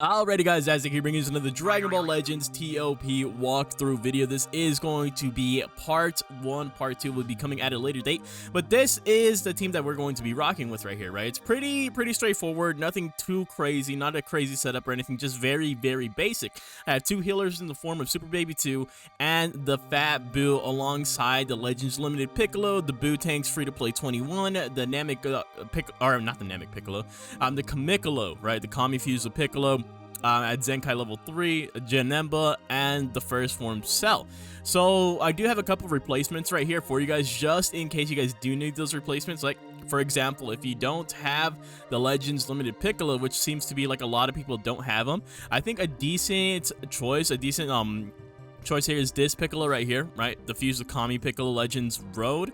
Alrighty guys, Isaac here bringing you another Dragon Ball Legends TOP walkthrough video. This is going to be part 1, part 2 will be coming at a later date, but this is the team that we're going to be rocking with right here, right? It's pretty straightforward, nothing too crazy, not a crazy setup or anything, just very basic. I have 2 healers in the form of Super Baby 2 and the Fat Buu alongside the Legends Limited Piccolo, the Buu Tanks Free to Play 21, the Namek not the Namek Piccolo, the Kamikolo, right? The Kami Fuse of Piccolo. At Zenkai level 3, Janemba, and the first form Cell. So I do have a couple of replacements right here for you guys, just in case you guys do need those replacements. Like, for example, if you don't have the Legends Limited Piccolo, which seems to be like a lot of people don't have them, I think a decent choice, choice here is this Piccolo right here, right? The Fuse of Kami Piccolo Legends Road.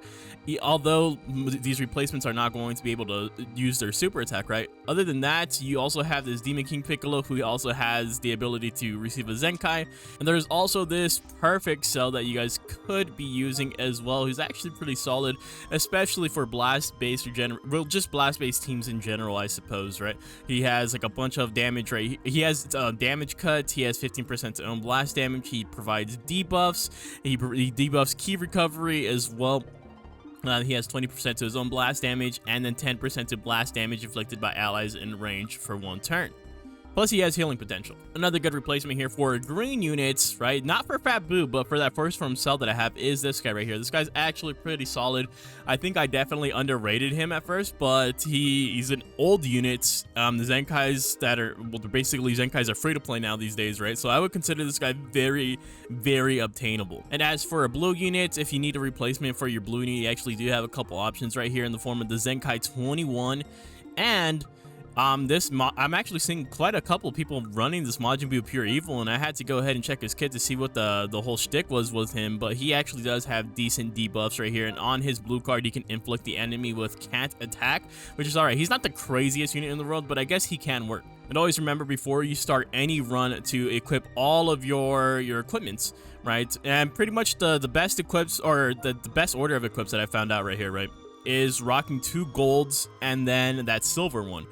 Although these replacements are not going to be able to use their super attack, right? Other than that, you also have this Demon King Piccolo, who also has the ability to receive a Zenkai. And there's also this perfect Cell that you guys could be using as well, who's actually pretty solid, especially for blast-based well, just blast-based teams in general, I suppose, right? He has like a bunch of damage, right? He has damage cut, he has 15% to own blast damage, he provides debuffs, he debuffs key recovery as well. He has 20% to his own blast damage, and then 10% to blast damage inflicted by allies in range for 1 turn. Plus, he has healing potential. Another good replacement here for green units, right? Not for Fat Buu, but for that first form Cell that I have is this guy right here. This guy's actually pretty solid. I think I definitely underrated him at first, but he's an old unit. The Zenkais that are, well, basically Zenkais are free to play now these days, right? So I would consider this guy very obtainable. And as for a blue unit, if you need a replacement for your blue unit, you actually do have a couple options right here in the form of the Zenkai 21 and I'm actually seeing quite a couple of people running this Majin Buu Pure Evil, and I had to go ahead and check his kit to see what the whole shtick was with him, but he actually does have decent debuffs right here, and on his blue card, he can inflict the enemy with Can't Attack, which is alright. He's not the craziest unit in the world, but I guess he can work. And always remember, before you start any run, to equip all of your equipments, right? And pretty much the best equips, or the best order of equips that I found out right here, right, is rocking 2 golds and then that silver one.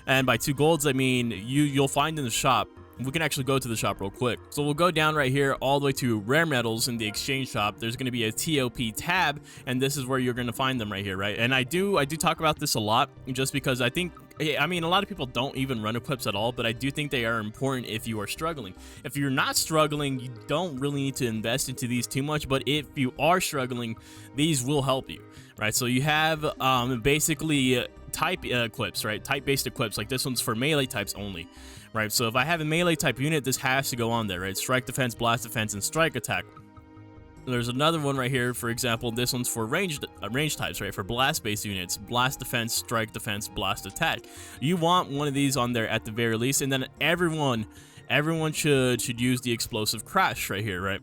And by 2 golds, I mean you'll find in the shop. We can actually go to the shop real quick. So we'll go down right here all the way to rare metals in the exchange shop. There's going to be a TOP tab, and this is where you're going to find them right here, right? And I do talk about this a lot, just because I think, I mean, a lot of people don't even run equips at all, but I do think they are important if you are struggling. If you're not struggling, you don't really need to invest into these too much, but if you are struggling, these will help you, right? So you have basically type equips, right? Type-based equips, like this one's for melee types only, right? So if I have a melee type unit, this has to go on there, right? Strike defense, blast defense, and strike attack. There's another one right here, for example, this one's for range types, right? For blast-based units, blast defense, strike defense, blast attack. You want one of these on there at the very least, and then everyone should use the explosive crash right here, right?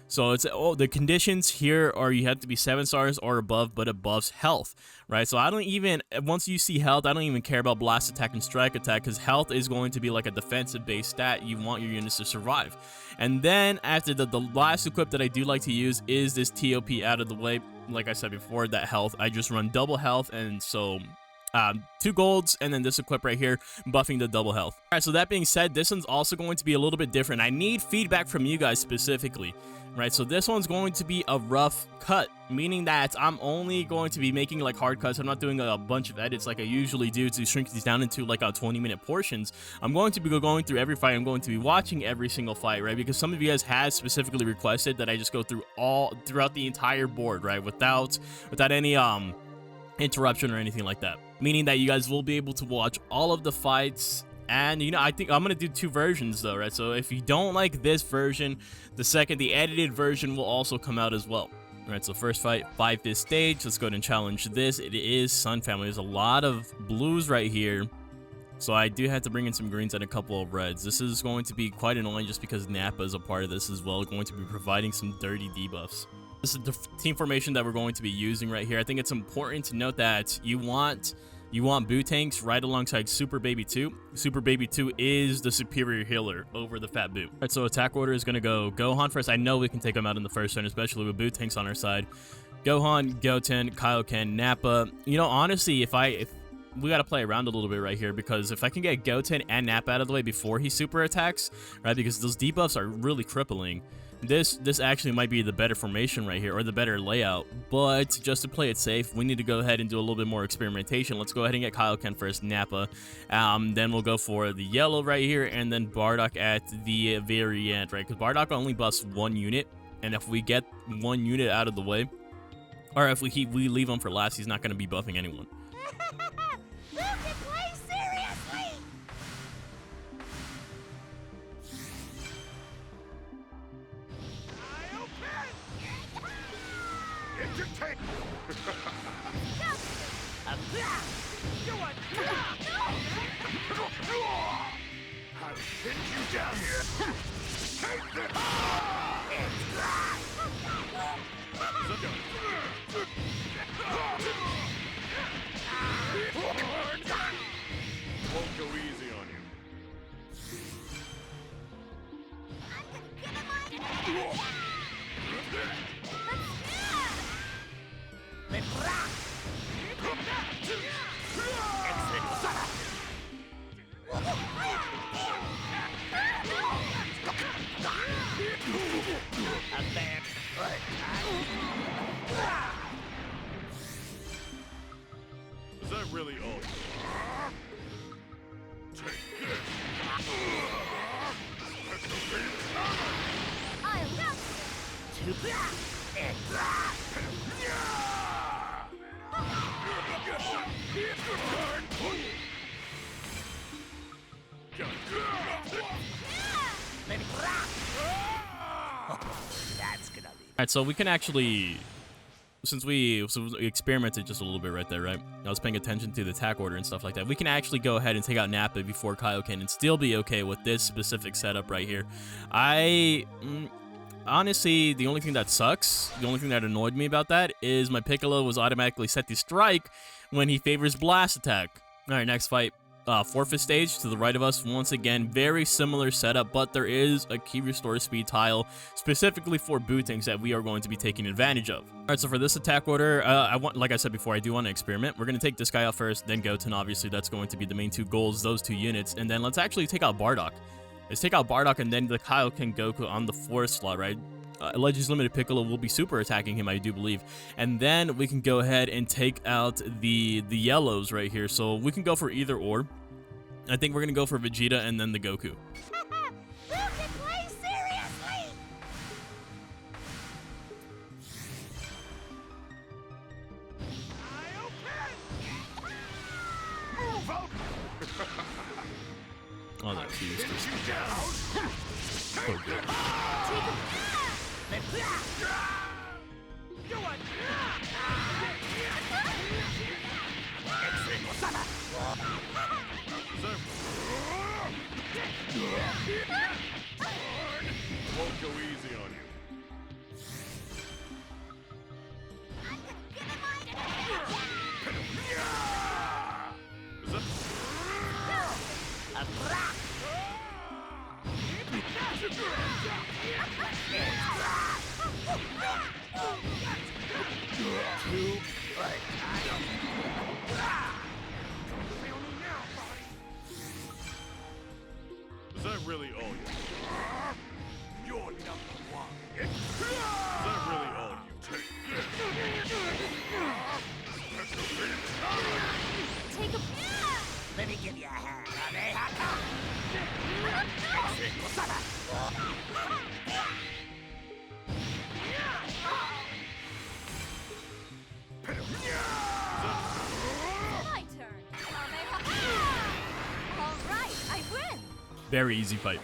So it's the conditions here are you have to be 7 stars or above, but above's health, right? So I don't even, once you see health, I don't even care about blast attack and strike attack, because health is going to be like a defensive based stat. You want your units to survive. And then after the last equip that I do like to use is this TOP out of the way. Like I said before, that health, I just run double health, and so 2 golds, and then this equip right here, buffing the double health. All right, so that being said, this one's also going to be a little bit different. I need feedback from you guys specifically, right? So this one's going to be a rough cut, meaning that I'm only going to be making like hard cuts. I'm not doing a bunch of edits like I usually do to shrink these down into like 20-minute portions. I'm going to be going through every fight. I'm going to be watching every single fight, right? Because some of you guys have specifically requested that I just go through throughout the entire board, right? Without any interruption or anything like that, meaning that you guys will be able to watch all of the fights. And you know, I think I'm gonna do 2 versions though, right? So if you don't like this version, the edited version will also come out as well. Alright, so first fight, 5th stage. Let's go ahead and challenge this. It is Sun Family. There's a lot of blues right here, so I do have to bring in some greens and a couple of reds. This is going to be quite annoying just because Nappa is a part of this as well, going to be providing some dirty debuffs. This is the team formation that we're going to be using right here. I think it's important to note that you want Buu Tanks right alongside Super Baby 2. Super Baby 2 is the superior healer over the Fat Buu. All right, so attack order is going to go Gohan first. I know we can take him out in the first turn, especially with Buu Tanks on our side. Gohan, Goten, Kaioken, Nappa. You know, honestly, if we got to play around a little bit right here, because if I can get Goten and Nap out of the way before he super attacks, right, because those debuffs are really crippling, this actually might be the better formation right here, or the better layout. But just to play it safe, we need to go ahead and do a little bit more experimentation. Let's go ahead and get Kaioken first, Nappa. Then we'll go for the yellow right here, and then Bardock at the very end, right? Because Bardock only buffs 1 unit, and if we get 1 unit out of the way, or if we leave him for last, he's not going to be buffing anyone. Who can play seriously? Entertain. I'll pin you down here. Take this. Won't go easy on you. Is that really all? Take this. I love That's gonna be. Alright, so we can actually, since we experimented just a little bit right there, right? I was paying attention to the attack order and stuff like that. We can actually go ahead and take out Nappa before Kaioken and still be okay with this specific setup right here. Honestly, the only thing that sucks, the only thing that annoyed me about that is my Piccolo was automatically set to strike when he favors blast attack. Alright, next fight. Forfeit stage to the right of us. Once again, very similar setup, but there is a key restore speed tile specifically for bootings that we are going to be taking advantage of. Alright, so for this attack order, like I said before, I do want to experiment. We're going to take this guy out first, then Goten. Obviously, that's going to be the main 2 goals, those 2 units, and then let's actually take out Bardock. Let's take out Bardock, and then the Kaioken Goku on the 4th slot, right? Legends Limited Piccolo will be super attacking him, I do believe. And then we can go ahead and take out the yellows right here. So we can go for either or. I think we're going to go for Vegeta and then the Goku. Who can play seriously? Move out. Oh, that's used this. You down. So good. Won't go easy on you. Is that really all you? You're number 1. Is that really all you take? Take a Let me give you a hand, my turn. All right, I win. Very easy fight.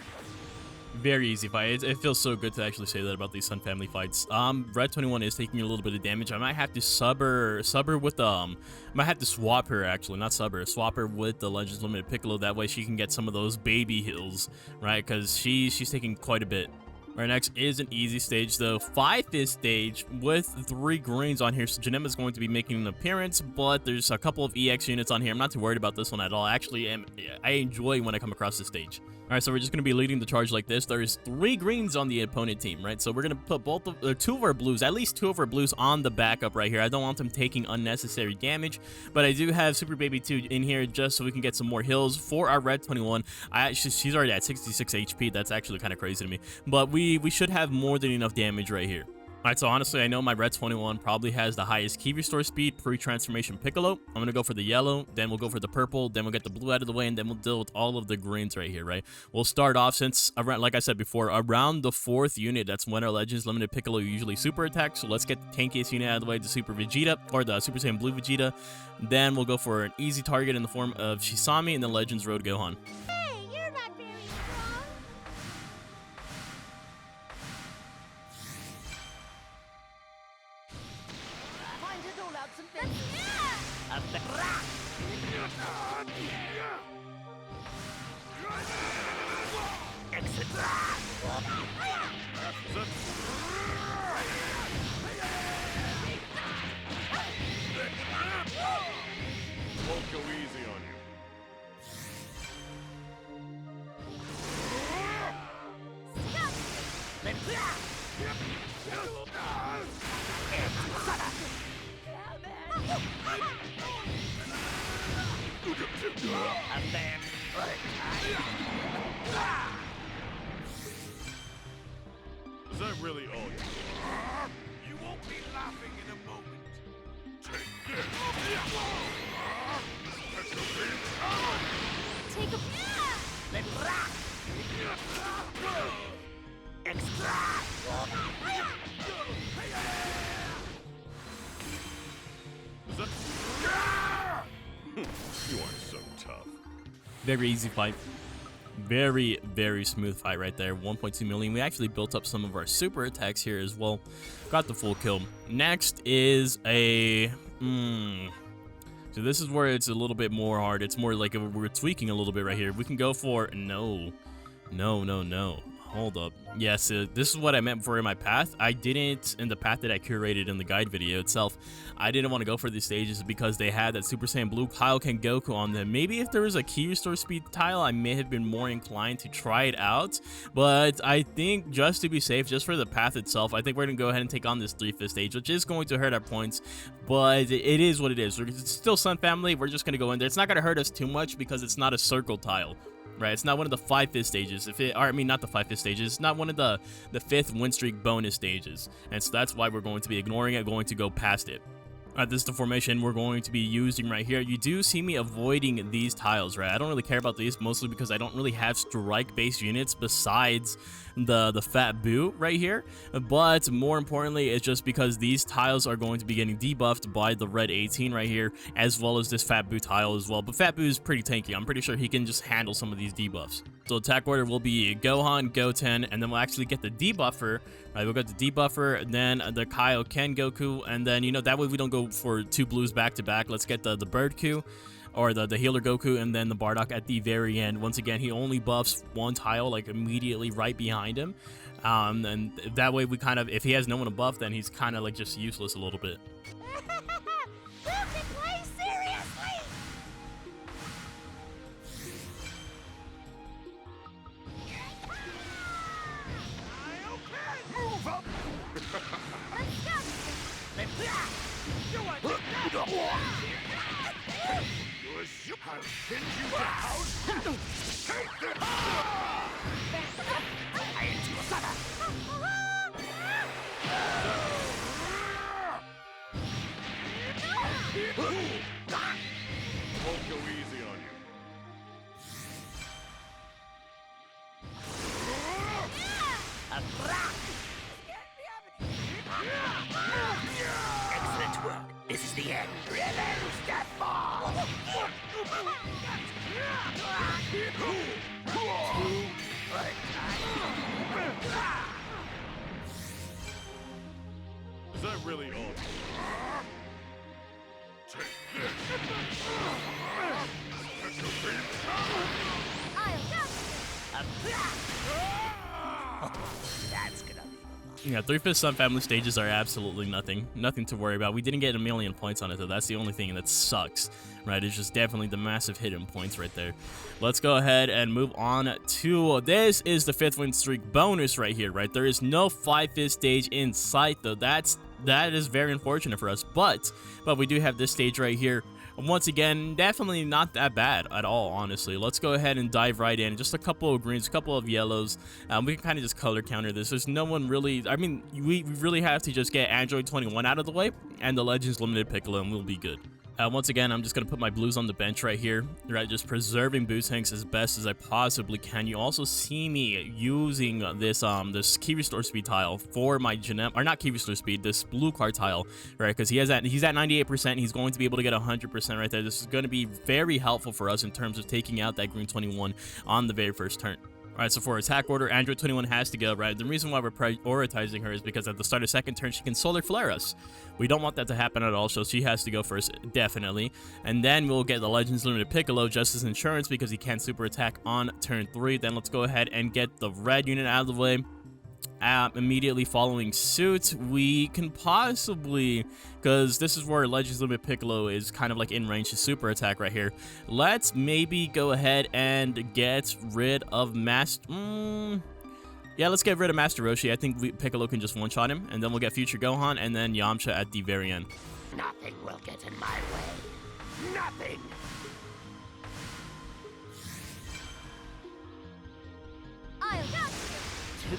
Very easy fight. It feels so good to actually say that about these Sun family fights. Red 21 is taking a little bit of damage. I might have to sub her with I might have to swap her actually, not sub her, swap her with the Legends Limited Piccolo. That way she can get some of those baby heals, right? Because she's taking quite a bit. Our next is an easy stage though, 5th stage with 3 greens on here. So Janemba is going to be making an appearance, but there's a couple of EX units on here. I'm not too worried about this one at all. Actually, I enjoy when I come across this stage. All right, so we're just going to be leading the charge like this. There's 3 greens on the opponent team, right? So we're going to put 2 of our blues, at least 2 of our blues on the backup right here. I don't want them taking unnecessary damage, but I do have Super Baby 2 in here just so we can get some more heals for our red 21. She's already at 66 HP. That's actually kind of crazy to me, but we should have more than enough damage right here. Alright, so honestly, I know my red 21 probably has the highest key restore speed pre-transformation Piccolo. I'm going to go for the yellow, then we'll go for the purple, then we'll get the blue out of the way, and then we'll deal with all of the greens right here, right? We'll start off since, around, like I said before, around the 4th unit, that's when our Legends Limited Piccolo usually super attacks. So let's get the tankiest unit out of the way, the Super Vegeta, or the Super Saiyan Blue Vegeta. Then we'll go for an easy target in the form of Shisami, and then Legends Road Gohan. Hey, you're not very strong. Time to dole out some things. Won't go easy on you. Is that really all you? You won't be laughing in a moment. Take this. Special beam power. Take a. Is that... You are so tough. Very easy fight. Very, very smooth fight right there. 1.2 million. We actually built up some of our super attacks here as well. Got the full kill. Next is a... So this is where it's a little bit more hard. It's more like we're tweaking a little bit right here. We can go for... No. Hold up. Yes, this is what I meant for in my path. I didn't, in the path that I curated in the guide video itself, I didn't want to go for these stages because they had that Super Saiyan Blue Kaioken Goku on them. Maybe if there was a key restore speed tile, I may have been more inclined to try it out. But I think just to be safe, just for the path itself, I think we're going to go ahead and take on this 3/5 stage, which is going to hurt our points. But it is what it is. It's still Sun Family. We're just going to go in there. It's not going to hurt us too much because it's not a circle tile. Right, it's not one of the 5/5 stages. Not the 5/5 stages. It's not one of the 5th win streak bonus stages, and so that's why we're going to be ignoring it, going to go past it. This is the formation we're going to be using right here. You do see me avoiding these tiles, right? I don't really care about these, mostly because I don't really have strike-based units besides the Fat Boo right here. But more importantly, it's just because these tiles are going to be getting debuffed by the red 18 right here, as well as this Fat Boo tile as well. But Fat Boo is pretty tanky. I'm pretty sure he can just handle some of these debuffs. So attack order will be Gohan, Goten, and then we'll actually get the debuffer. Right, we'll get the debuffer, then the Kaioken Goku, and then, you know, that way we don't go for 2 blues back to back. Let's get the Bird Q, or the healer Goku, and then the Bardock at the very end. Once again, he only buffs 1 tile, like, immediately right behind him. And that way we kind of, if he has no one to buff, then he's kind of like just useless a little bit. Who can play seriously? Move up! Let's go. I'll send you to house. Take this! Won't go easy on you. Excellent work. This is the end. Revenge that fall. Is that really all? Take this! Special beam power! I'll go. That's gonna be Yeah, 3/5 Sun Family stages are absolutely nothing to worry about. We didn't get 1,000,000 points on it though. That's the only thing that sucks, right? It's just definitely the massive hidden points right there. Let's go ahead and move on to this. Is the 5th win streak bonus right here, right? There is no 5/5 stage in sight though. That is very unfortunate for us, but we do have this stage right here. Once again, definitely not that bad at all, honestly. Let's go ahead and dive right in. Just a couple of greens, a couple of yellows. We can kind of just color counter this. There's no one really, I mean, we really have to just get Android 21 out of the way and the Legends Limited Piccolo and we'll be good. Once again, I'm just going to put my blues on the bench right here, right? Just preserving boost hanks as best as I possibly can. You also see me using this this key restore speed tile for my Genem, or not key restore speed, this blue card tile, right? Because he's at 98%. He's going to be able to get 100% right there. This is going to be very helpful for us in terms of taking out that green 21 on the very first turn. Alright, so for attack order, Android 21 has to go, right? The reason why we're prioritizing her is because at the start of second turn, she can Solar Flare us. We don't want that to happen at all, so she has to go first, definitely. And then we'll get the Legends Limited Piccolo just as insurance because he can super attack on turn 3. Then let's go ahead and get the red unit out of the way. Immediately following suit, we can possibly, because this is where Legends Limited Piccolo is kind of like in range to super attack right here. Let's maybe go ahead and get rid of Master. Yeah, let's get rid of Master Roshi. I think Piccolo can just one-shot him, and then we'll get Future Gohan and then Yamcha at the very end. Nothing will get in my way. Nothing. I'll got you.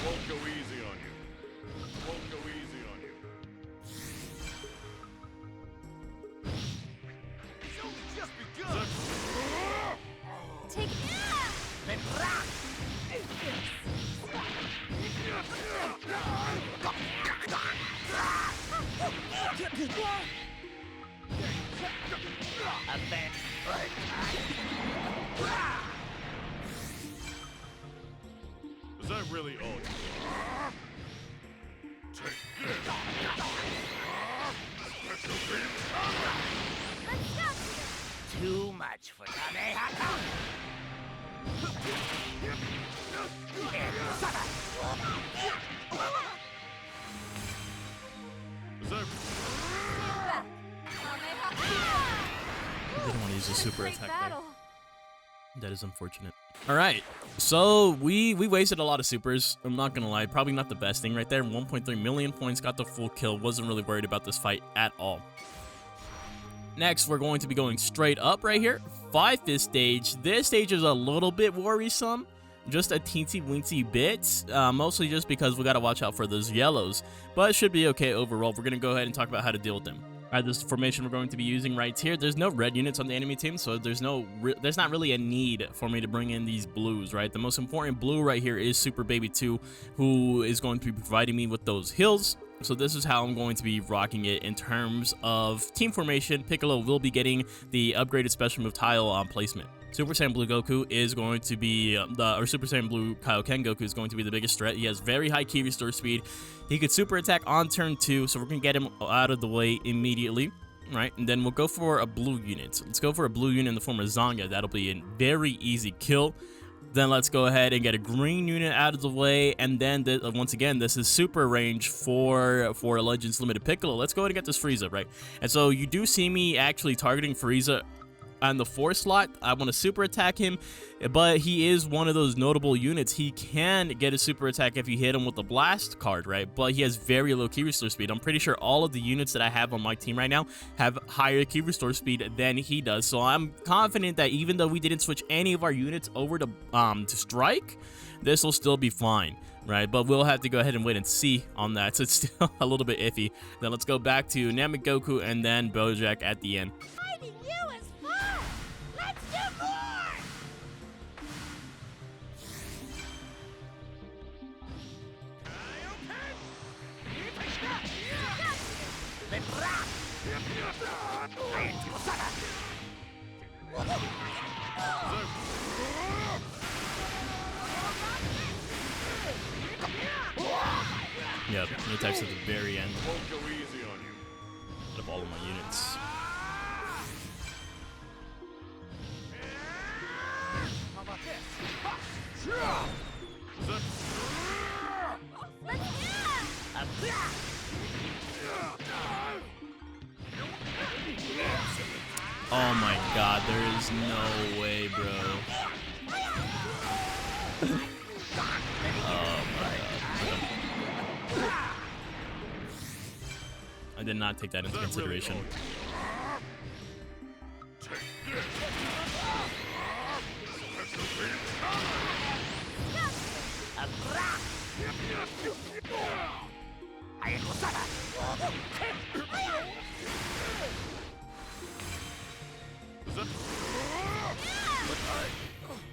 Won't go easy on you. Won't go easy on you. Show's just begun. Take Was that really all you? Take this. Special beam. Let's go. Too much for Kamehaka. Was that I didn't want to use a super Great attack battle. there. That is unfortunate. Alright, so we wasted a lot of supers. I'm not gonna lie, probably not the best thing right there. 1.3 million points, got the full kill. Wasn't really worried about this fight at all. Next, we're going to be going straight up right here. 5/5 stage. This stage is a little bit worrisome. Just a teensy weensy bit, mostly just because we gotta watch out for those yellows. But it should be okay overall. We're gonna go ahead and talk about how to deal with them. Alright, this formation we're going to be using right here. There's no red units on the enemy team, so there's not really a need for me to bring in these blues, right? The most important blue right here is Super Baby 2, who is going to be providing me with those heals. So this is how I'm going to be rocking it in terms of team formation. Piccolo will be getting the upgraded special move tile placement. Super Saiyan Blue Goku is going to be or Super Saiyan Blue Kaioken Goku is going to be the biggest threat. He has very high key restore speed. He could super attack on turn 2, so we're gonna get him out of the way immediately, right? And then we'll go for a blue unit. So let's go for a blue unit in the form of Zonga. That'll be a very easy kill. Then let's go ahead and get a green unit out of the way, and then once again, this is super range for Legends Limited Piccolo. Let's go ahead and get this Frieza, right? And so you do see me actually targeting Frieza on the 4 slot. I want to super attack him, but he is one of those notable units. He can get a super attack if you hit him with the blast card, right? But he has very low key restore speed. I'm pretty sure all of the units that I have on my team right now have higher key restore speed than he does. So I'm confident that even though we didn't switch any of our units over to strike, this will still be fine, right? But we'll have to go ahead and wait and see on that. So it's still a little bit iffy. Then let's go back to Namek Goku and then Bojack at the end. Fighting you is fun. Let's do more. Yeah, Yep, unit attacks at the very end Won't go easy on you. of all of my units. How about this? Let's do it! Oh my god, there is no way, bro. Oh my god. I did not take that into consideration.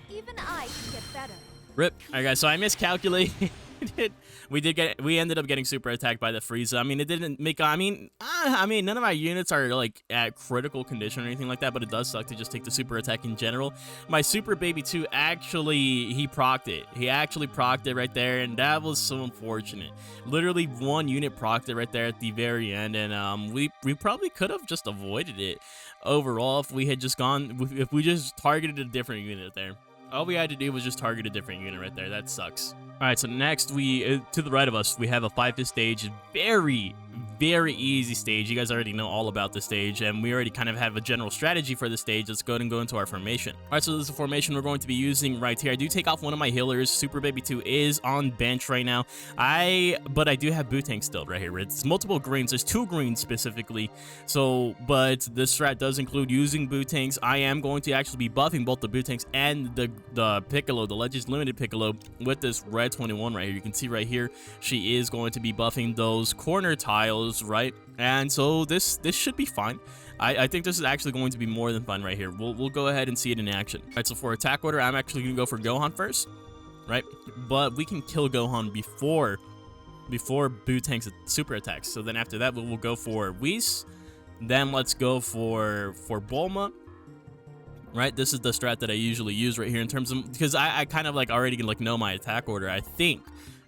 Even I can get better. Rip. Alright guys, so I miscalculated. We ended up getting super attacked by the Frieza. I mean, it didn't make, I mean, none of my units are like at critical condition or anything like that, but it does suck to just take the super attack in general. My Super Baby 2 actually, he procced it. He actually procced it right there, and that was so unfortunate. Literally one unit procced it right there at the very end, and we probably could have just avoided it overall if we had just gone, if we just targeted a different unit there. All we had to do was just target a different unit right there. That sucks. All right, so next to the right of us, we have a 5-5 stage. Very, very easy stage. You guys already know all about the stage, and we already kind of have a general strategy for the stage. Let's go ahead and go into our formation. All right, so this is the formation we're going to be using right here. I do take off one of my healers. Super Baby 2 is on bench right now. But I do have Boo Tank still right here. It's multiple greens. There's 2 greens specifically. So, but this strat does include using Boo Tanks. I am going to actually be buffing both the Boo Tanks and the Piccolo, the Legends Limited Piccolo, with this red 21 right here. You can see right here, she is going to be buffing those corner tiles, right? And so this should be fine. I think this is actually going to be more than fun right here. We'll go ahead and see it in action. All right, so for attack order, I'm actually going to go for Gohan first, right? But we can kill Gohan before Boo Tank's super attacks. So then after that, we'll go for Whis. Then let's go for Bulma. Right, this is the strat that I usually use right here in terms of, because I kind of like already like know my attack order, I think,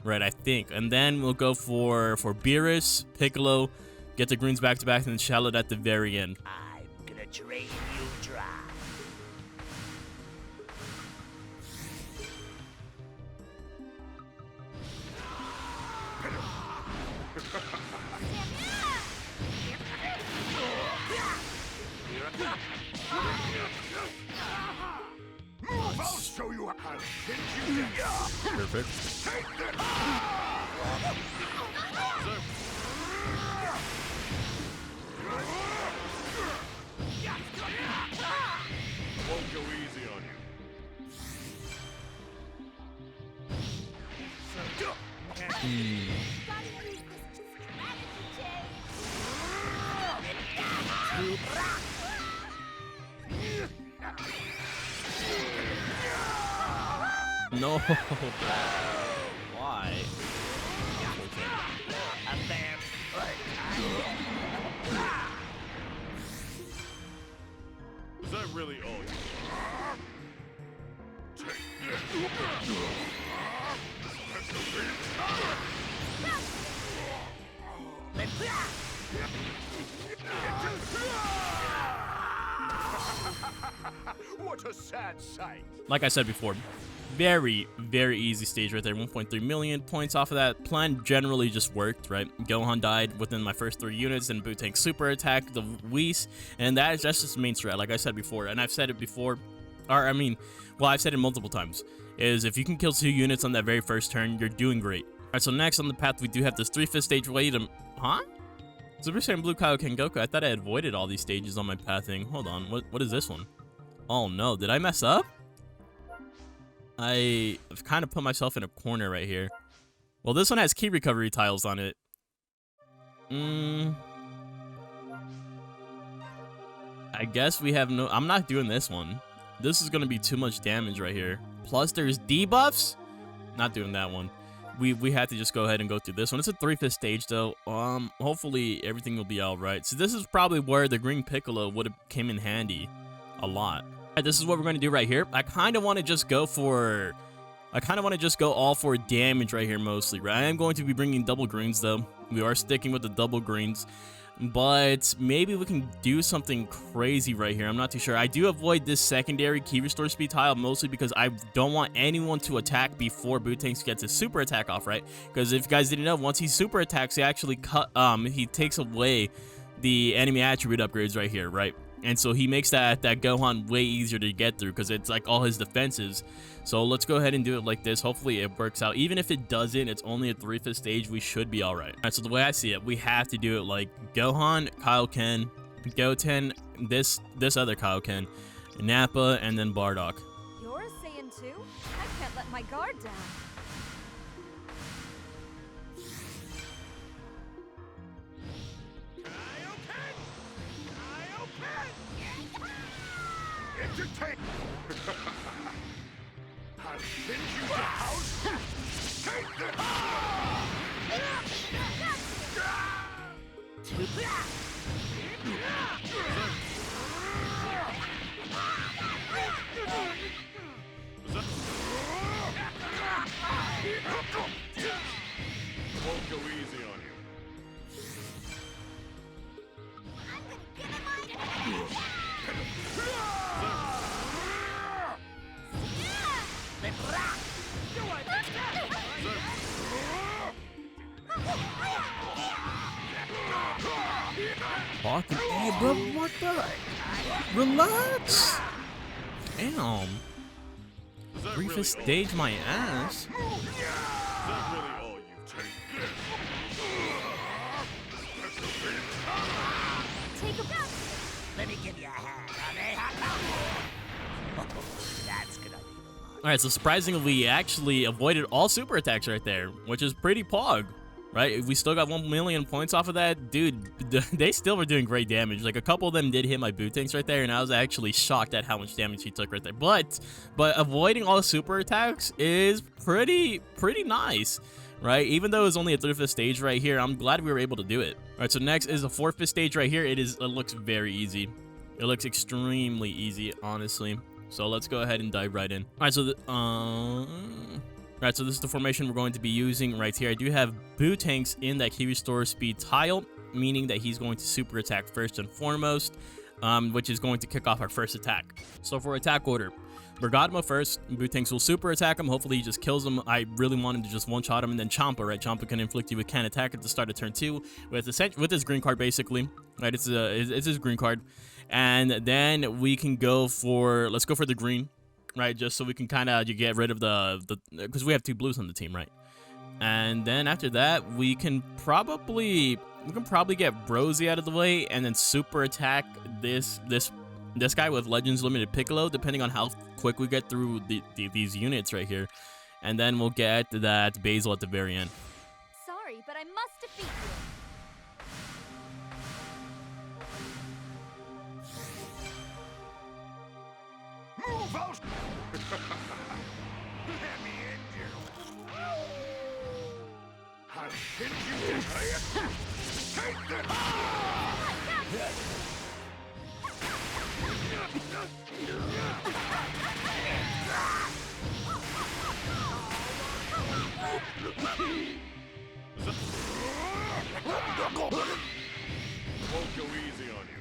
right? I think, and then we'll go for Beerus, Piccolo, get the greens back to back, and then Charlotte at the very end. I'm gonna drain you dry. I'll show you how to hit you down. Perfect. Won't go easy on you. Gotta use this strategy No. Why? Is that really all you are? Take this. What a sad sight. Like I said before, very, very easy stage right there. 1.3 million points off of that. Plan generally just worked, right? Gohan died within my first 3 units, and Boo Tank super attack, the Whis, and that's just the main strat, like I said before. And I've said it before, or I mean, well, I've said it multiple times, is if you can kill 2 units on that very first turn, you're doing great. All right, so next on the path, we do have this 3/5 stage. Wait, huh? Super Saiyan Blue Kaioken Goku. I thought I had avoided all these stages on my pathing. Hold on, what is this one? Oh no, did I mess up? I've kind of put myself in a corner right here. Well, this one has key recovery tiles on it. I guess we have no... I'm not doing this one. This is going to be too much damage right here. Plus, there's debuffs? Not doing that one. We have to just go ahead and go through this one. It's a 3/5 stage, though. Hopefully, everything will be all right. So this is probably where the green Piccolo would have came in handy a lot. This is what we're going to do right here. I kind of want to just go for I kind of want to just go all for damage right here mostly, right? I am going to be bringing double greens though. We are sticking with the double greens. But maybe we can do something crazy right here. I'm not too sure. I do avoid this secondary key restore speed tile mostly because I don't want anyone to attack before Bootanks gets his super attack off, right? Because if you guys didn't know, once he super attacks, he actually he takes away the enemy attribute upgrades right here, right? And so he makes that Gohan way easier to get through because it's like all his defenses. So let's go ahead and do it like this. Hopefully it works out. Even if it doesn't, it's only a 3/5 stage. We should be all right. All right, so the way I see it, we have to do it like Gohan, Kaioken, Goten, this other Kaioken, Nappa, and then Bardock. You're a Saiyan too? I can't let my guard down. Entertain! I'll send you to house! Take this! Won't go easy on you. Fucking hey, bro, what the? Relax. Damn. 3/5 stage my ass. Is that really all you take? Take a breath. Let me give you a hand, honey. That's gonna be the one. All right, so surprisingly, we actually avoided all super attacks right there, which is pretty pog, right? We still got 1 million points off of that. Dude, they still were doing great damage. Like, a couple of them did hit my Bootanks right there, and I was actually shocked at how much damage he took right there. But avoiding all the super attacks is pretty nice, right? Even though it's only a 3/5 stage right here, I'm glad we were able to do it. All right, so next is a 4/5 stage right here. It looks very easy. It looks extremely easy, honestly. So let's go ahead and dive right in. All right, so right, so this is the formation we're going to be using right here. I do have Bootanks in that key restore speed tile, meaning that he's going to super attack first and foremost, which is going to kick off our first attack. So for attack order, Bergadma first, Bootanks will super attack him. Hopefully he just kills him. I really want him to just one-shot him, and then Champa, right? Champa can inflict you with can attack at the start of turn 2 with his green card, basically. Right, it's his green card. And then we can go for, let's go for the green, right? Just so we can kind of get rid of because we have 2 blues on the team, right? And then after that, we can probably get Brosy out of the way and then super attack this guy with Legends Limited Piccolo, depending on how quick we get through these units right here. And then we'll get that Basil at the very end. Sorry, but I must defeat you. Move out! Let me end you! I'll send you to take this! Won't go easy on you.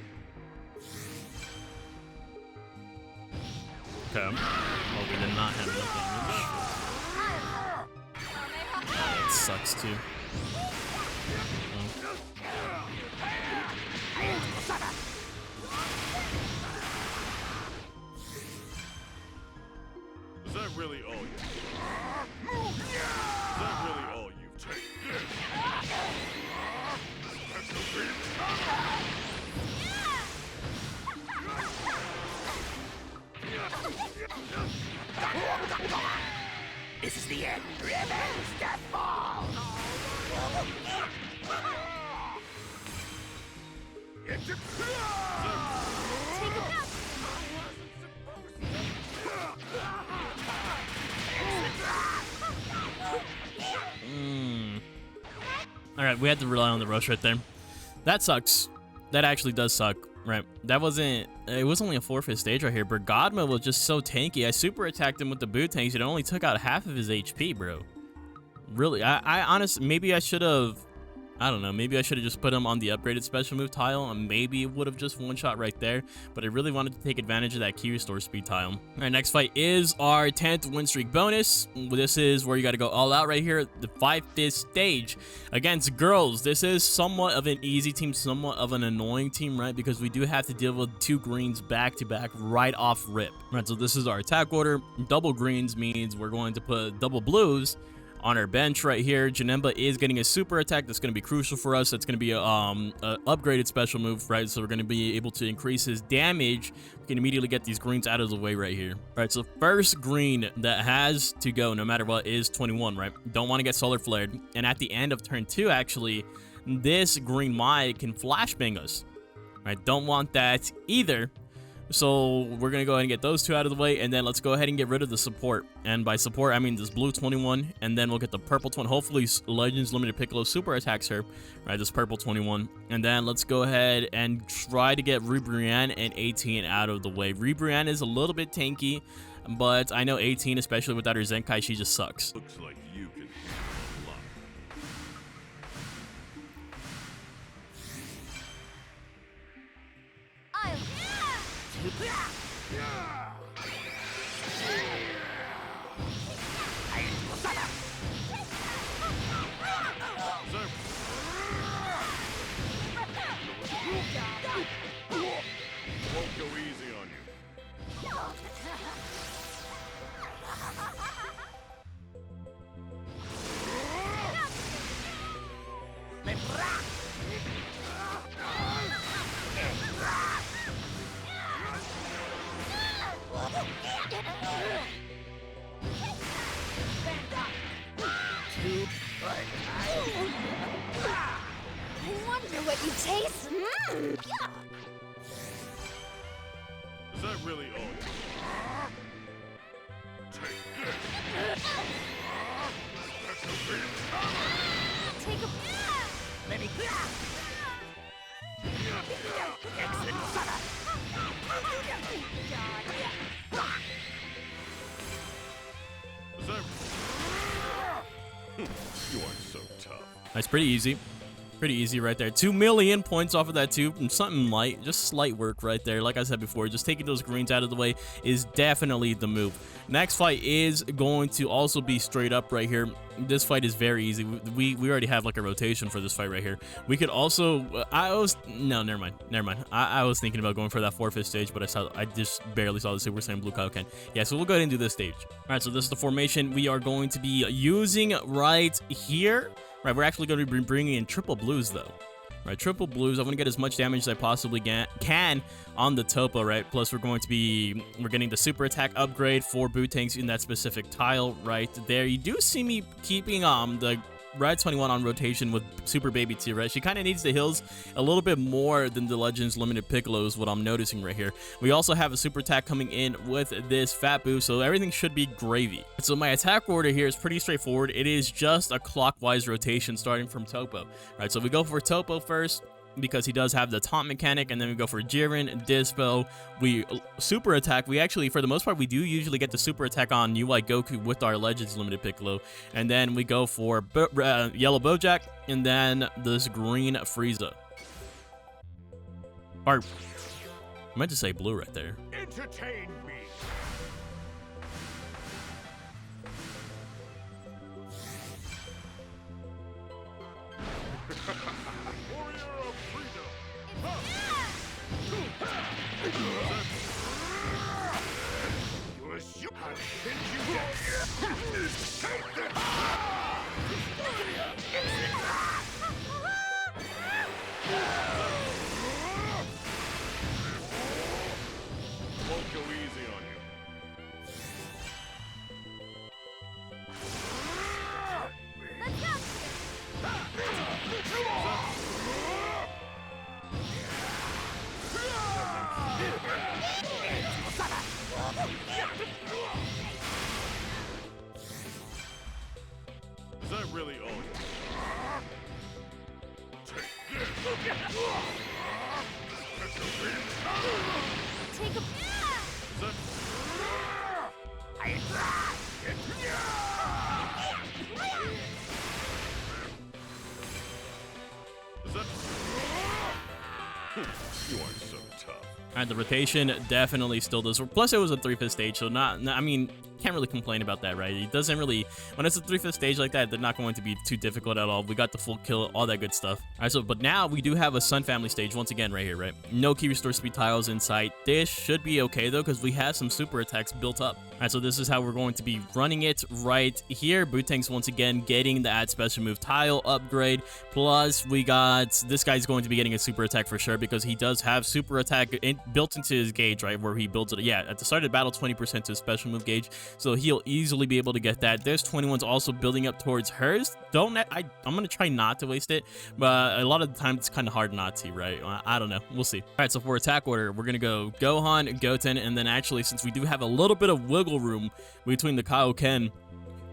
Okay. Well, we did not have enough damage. That sucks too. Is that really all you? Is that really all you take? This is the end. Revenge Deathball! It's a Take a breath. All right, we had to rely on the rush right there. That sucks. That actually does suck. Right, that wasn't, it was only a forfeit stage right here. Bergadma was just so tanky. I super attacked him with the boot tanks. It only took out half of his HP, bro. Really, I honestly, maybe I should have, I don't know, maybe I should have just put him on the upgraded special move tile, and maybe it would have just one-shot right there, but I really wanted to take advantage of that key restore speed tile. All right, next fight is our 10th win streak bonus. This is where you got to go all out right here, the 5th stage against girls. This is somewhat of an easy team, somewhat of an annoying team, right, because we do have to deal with 2 greens back-to-back right off rip. Right, so this is our attack order. Double greens means we're going to put double blues on our bench right here. Janemba is getting a super attack that's going to be crucial for us. That's going to be a upgraded special move, right? So we're going to be able to increase his damage. We can immediately get these greens out of the way right here. All right, so first green that has to go no matter what is 21, right? Don't want to get solar flared. And at the end of turn 2, actually, this green Mai can flashbang us, right? Don't want that either. So we're going to go ahead and get those 2 out of the way, and then let's go ahead and get rid of the support. And by support, I mean this blue 21, and then we'll get the purple 20. Hopefully, Legends Limited Piccolo super attacks her, right, this purple 21. And then let's go ahead and try to get Ribrianne and 18 out of the way. Ribrianne is a little bit tanky, but I know 18, especially without her Zenkai, she just sucks. Looks like you can handle a lot. Won't go easy on you. I wonder what you taste. Is that really all you got? Take this. Take a. Is that... You are so tough. That's pretty easy. Pretty easy right there. 2 million points off of that too. Something light, just slight work right there. Like I said before, just taking those greens out of the way is definitely the move. Next fight is going to also be straight up right here. This fight is very easy. We already have like a rotation for this fight right here. We could also, no, never mind. I was thinking about going for that forfeit stage, but I just barely saw the Super Saiyan Blue Kaioken. Yeah, so we'll go ahead and do this stage. All right, so this is the formation we are going to be using right here. Right, we're actually going to be bringing in triple blues though. Right, triple blues. I want to get as much damage as I possibly can on the Topo, right? Plus, we're getting the super attack upgrade for boot tanks in that specific tile right there. You do see me keeping the Red 21 on rotation with Super Baby T, right? She kind of needs the heals a little bit more than the Legends Limited Piccolo is what I'm noticing right here. We also have a super attack coming in with this Fat Boo, so everything should be gravy. So my attack order here is pretty straightforward. It is just a clockwise rotation starting from Topo, right? So we go for Topo first, because he does have the taunt mechanic, and then we go for Jiren, Dispo, we super attack. We actually, for the most part, we do usually get the super attack on UI Goku with our Legends Limited Piccolo, and then we go for Yellow Bojack, and then this green Frieza. Or, I meant to say blue right there. Entertain me. Warrior of freedom. Won't go easy on you. Let's go. Is that really all you got? Take this. Take a. Is that... Is that... You aren't so tough. Alright, the rotation definitely still does. Plus, it was a 3/5 stage, so I mean, can't really complain about that, right? It doesn't really, when it's a 3/5 stage like that, they're not going to be too difficult at all. We got the full kill, all that good stuff. Alright, so, but now we do have a Sun Family stage once again right here, right? No key restore speed tiles in sight. This should be okay though, because we have some super attacks built up. Alright, so this is how we're going to be running it right here. Bootank's once again getting the add special move tile upgrade. Plus, we got, this guy's going to be getting a super attack for sure, because he does have super attack built into his gauge, right? Where he builds it. Yeah, at the start of the battle, 20% to his special move gauge. So he'll easily be able to get that. There's 21's also building up towards hers. I'm going to try not to waste it, but a lot of the time it's kind of hard not to, right? I don't know. We'll see. All right, so for attack order, we're going to go Gohan, Goten, and then actually, since we do have a little bit of wiggle room between the Kaioken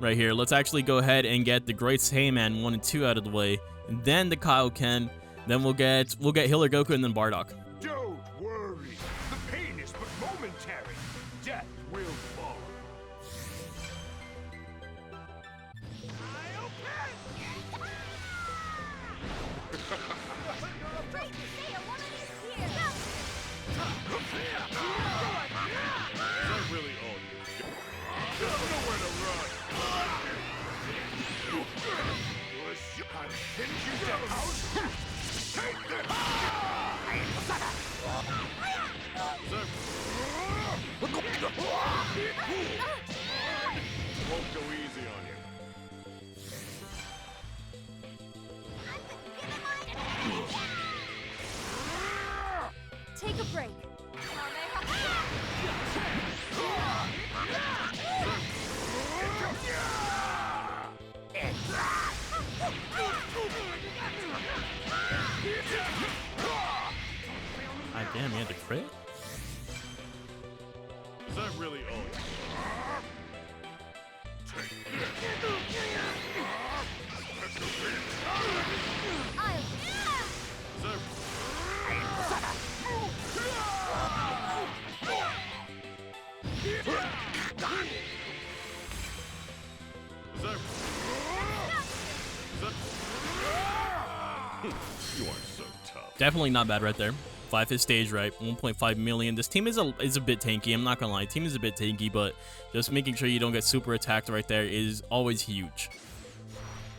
right here, let's actually go ahead and get the Great Saiyaman 1 and 2 out of the way, and then the Kaioken, then we'll get Healer Goku and then Bardock. Don't worry. The pain is but momentary. Death will fall. Great Saiyan, one of these here. Is that really all you? There's nowhere to run. I'll send you down. Take this. Won't go easy on you. Take a break. Ah, damn, he had to crit? Is that really all you? Is that... Is that... You aren't so tough. Definitely not bad right there. 5/5 stage, right? 1.5 million. This team is a bit tanky. I'm not gonna lie. Team is a bit tanky, but just making sure you don't get super attacked right there is always huge.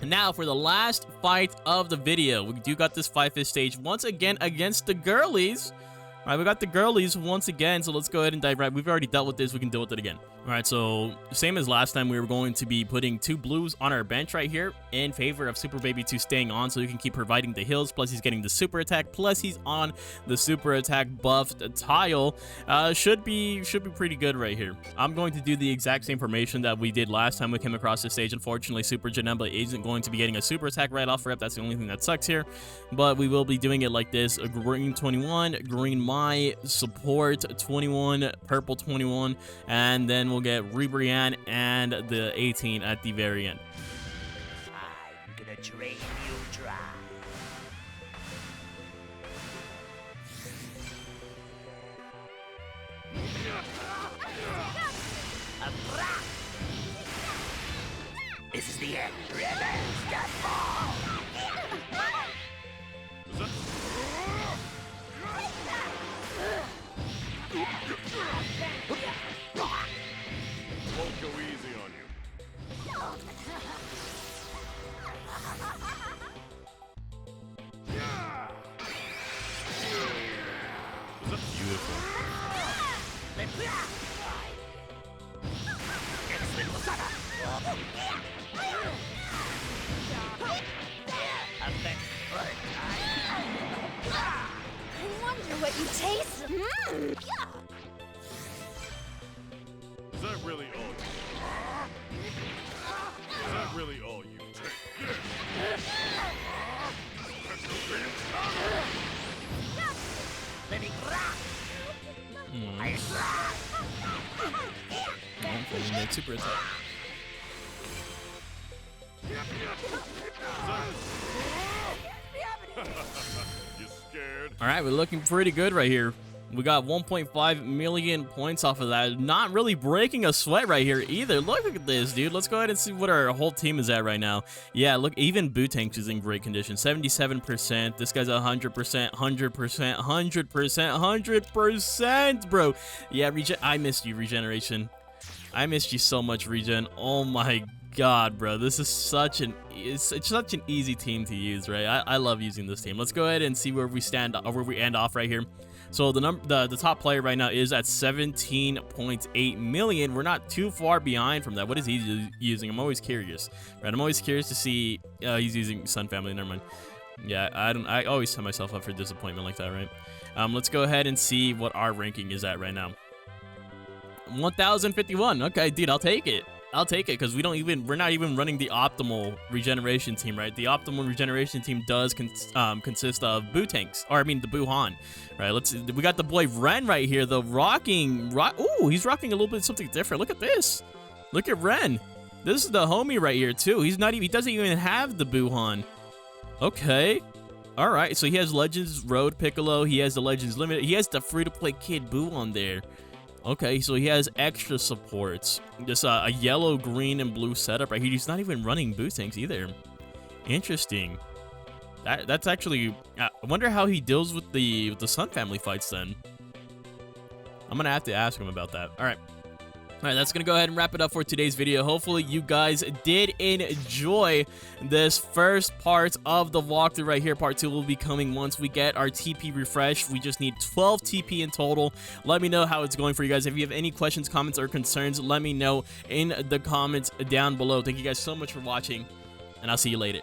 And now for the last fight of the video, we do got this 5/5 stage once again against the girlies. All right, we got the girlies once again, so let's go ahead and dive right. We've already dealt with this. We can deal with it again. All right, so same as last time, we were going to be putting 2 blues on our bench right here in favor of Super Baby 2 staying on, so he can keep providing the heals. Plus, he's getting the super attack. Plus, he's on the super attack buffed tile. Should be pretty good right here. I'm going to do the exact same formation that we did last time we came across this stage. Unfortunately, Super Janemba isn't going to be getting a super attack right off rip. That's the only thing that sucks here. But we will be doing it like this: a green 21, green Mai, support 21, purple 21, and then we'll get Ribrianne and the 18 at the very end. I'm gonna drain you dry. This is the end. Revenge that fall. Is that... Won't go easy on you. Is that beautiful? I wonder what you taste. Is that really all you? Is that really all you take? Let me rock. Super attack. You scared? All right, we're looking pretty good right here. We got 1.5 million points off of that. Not really breaking a sweat right here either. Look at this, dude. Let's go ahead and see what our whole team is at right now. Yeah, look, even Bootanks is in great condition. 77%. This guy's 100%, 100%, 100%, 100%, bro. Yeah, I missed you, Regeneration. I missed you so much, Regen. Oh my God, bro. This is such an it's such an easy team to use, right? I love using this team. Let's go ahead and see where we stand or where we end off right here. So the top player right now is at 17.8 million. We're not too far behind from that. What is he using? I'm always curious, right? I'm always curious to see. He's using Sun Family. Never mind. Yeah, I always set myself up for disappointment like that, right? Let's go ahead and see what our ranking is at right now. 1051. Okay, dude, I'll take it. I'll take it because we're not even running the optimal regeneration team, right? The optimal regeneration team does consist of Bootanks, or I mean the Buuhan, right? We got the boy Ren right here, though, ooh, he's rocking a little bit something different. Look at this. Look at Ren. This is the homie right here too. He doesn't even have the Buuhan. Okay. All right. So he has Legends Road Piccolo. He has the Legends Limited. He has the free-to-play Kid Buu on there. Okay, so he has extra supports. Just a yellow, green, and blue setup right here. He's not even running Bootanks either. Interesting. That's actually... I wonder how he deals with the Sun Family fights then. I'm gonna have to ask him about that. All right. All right, that's going to go ahead and wrap it up for today's video. Hopefully, you guys did enjoy this first part of the walkthrough right here. Part 2 will be coming once we get our TP refresh. We just need 12 TP in total. Let me know how it's going for you guys. If you have any questions, comments, or concerns, let me know in the comments down below. Thank you guys so much for watching, and I'll see you later.